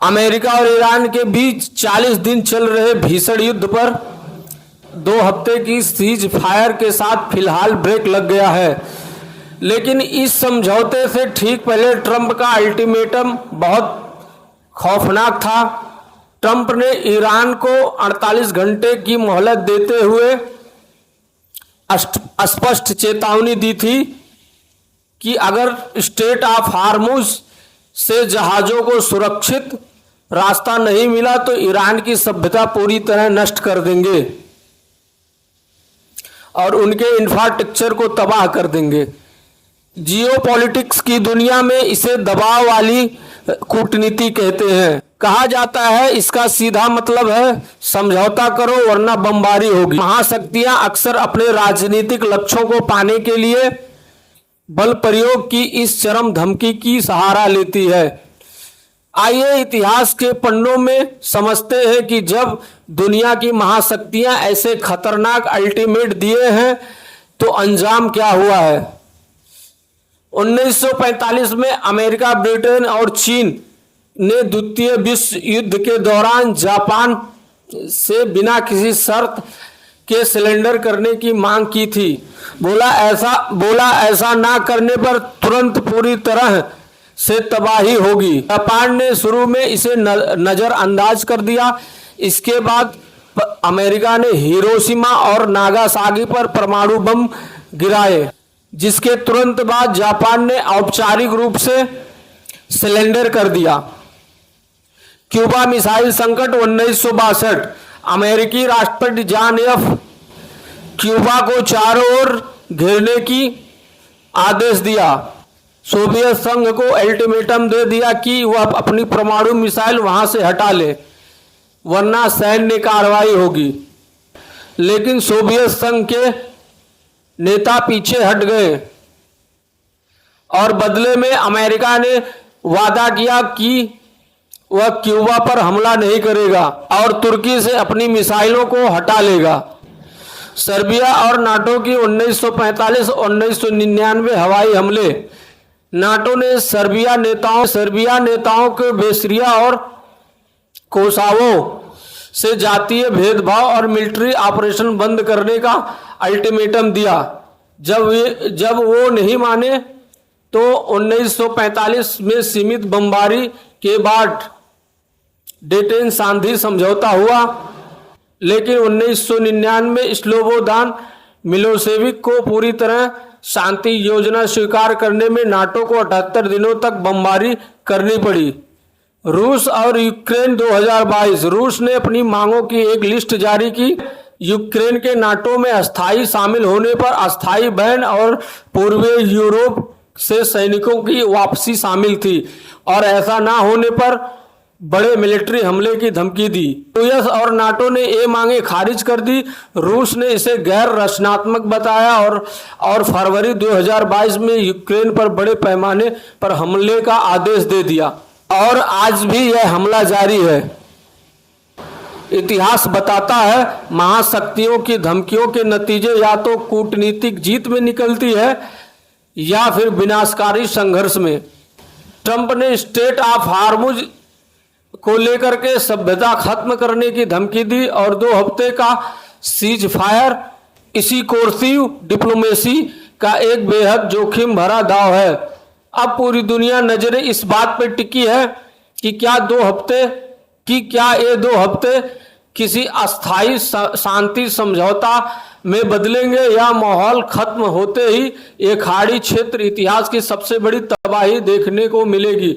America और Iran के बीच 40 दिन चल रहे भीषण युद्ध पर 2 हफ्ते की सीज फायर के साथ फिलहाल ब्रेक लग गया है। लेकिन इस समझौते से ठीक पहले ट्रंप का अल्टीमेटम बहुत खौफनाक था। ट्रंप ने ईरान को 48 घंटे की मोहलत देते हुए स्पष्ट चेतावनी दी थी कि अगर स्ट्रेट ऑफ हार्मुज से जहाज़ों को सुरक्षित रास्ता नहीं मिला तो ईरान की सभ्यता पूरी तरह नष्ट कर देंगे और उनके इंफ्रास्ट्रक्चर को तबाह कर देंगे। जियोपॉलिटिक्स की दुनिया में इसे दबाव वाली कूटनीति कहते हैं। कहा जाता है इसका सीधा मतलब है समझौता करो वरना बमबारी होगी। महाशक्तियां अक्सर अपने राजनीतिक लक्ष्यों को पाने के लिए बल प्रयोग की इस चरम धमकी की सहारा लेती है। आइए इतिहास के पन्नों में समझते हैं कि जब दुनिया की महाशक्तियां ऐसे खतरनाक अल्टीमेट दिए हैं तो अंजाम क्या हुआ है। 1945 में अमेरिका, ब्रिटेन और चीन ने द्वितीय विश्व युद्ध के दौरान जापान से बिना किसी शर्त के सिलेंडर करने की मांग की थी। बोला ऐसा ना करने पर तुरंत पूरी तरह से तबाही होगी। जापान ने शुरू में इसे नज़रअंदाज कर दिया। इसके बाद अमेरिका ने हिरोशिमा और नागासाकी पर परमाणु बम गिराए, जिसके तुरंत बाद जापान ने औपचारिक रूप से सिलेंडर कर दिया। क्यूबा मिसाइल संकट 1962। अमेरिकी राष्ट्रपति जॉन एफ क्यूबा को चारों ओर घेरने की आदेश दिया। सोवियत संघ को अल्टीमेटम दे दिया कि वह अपनी परमाणु मिसाइल वहां से हटा ले वरना सैन्य कार्रवाई होगी। लेकिन सोवियत संघ के नेता पीछे हट गए और बदले में अमेरिका ने वादा किया कि वह क्यूबा पर हमला नहीं करेगा और तुर्की से अपनी मिसाइलों को हटा लेगा। सर्बिया और नाटो की 1945-1999 हवाई हमले। नाटो ने सर्बिया नेताओं के बेसरिया और कोसावो से जातीय भेदभाव और मिलिट्री ऑपरेशन बंद करने का अल्टीमेटम दिया। जब वो नहीं माने तो 1945 में सीमित बमबारी के बाद डेटेन सांधि समझौता हुआ। लेकिन 1999 में स्लोबोदान मिलोसेविक को पूरी तरह शांति योजना स्वीकार करने में नाटो को 78 दिनों तक बमबारी करनी पड़ी। रूस और यूक्रेन 2022। रूस ने अपनी मांगों की एक लिस्ट जारी की। यूक्रेन के नाटो में अस्थायी शामिल होने पर अस्थायी बैन और पूर्वी यूरोप से सैनिकों की वापसी शामिल थी और ऐसा ना होने पर बड़े मिलिट्री हमले की धमकी दी। यूएस और नाटो ने ये मांगे खारिज कर दी। रूस ने इसे गैर रचनात्मक बताया और फरवरी 2022 में यूक्रेन पर बड़े पैमाने पर हमले का आदेश दे दिया और आज भी यह हमला जारी है। इतिहास बताता है महाशक्तियों की धमकियों के नतीजे या तो कूटनीतिक जीत में निकलती है या फिर विनाशकारी संघर्ष में। ट्रंप ने स्ट्रेट ऑफ हार्मुज को लेकर के सभ्यता खत्म करने की धमकी दी और 2 हफ्ते का सीज फायर इसी कोर्सिव डिप्लोमेसी का एक बेहद जोखिम भरा दाव है। अब पूरी दुनिया नजरें इस बात पर टिकी है कि क्या ये 2 हफ्ते किसी अस्थायी शांति समझौता में बदलेंगे या माहौल खत्म होते ही एक खाड़ी क्षेत्र इतिहास की सबसे बड़ी तबाही देखने को मिलेगी।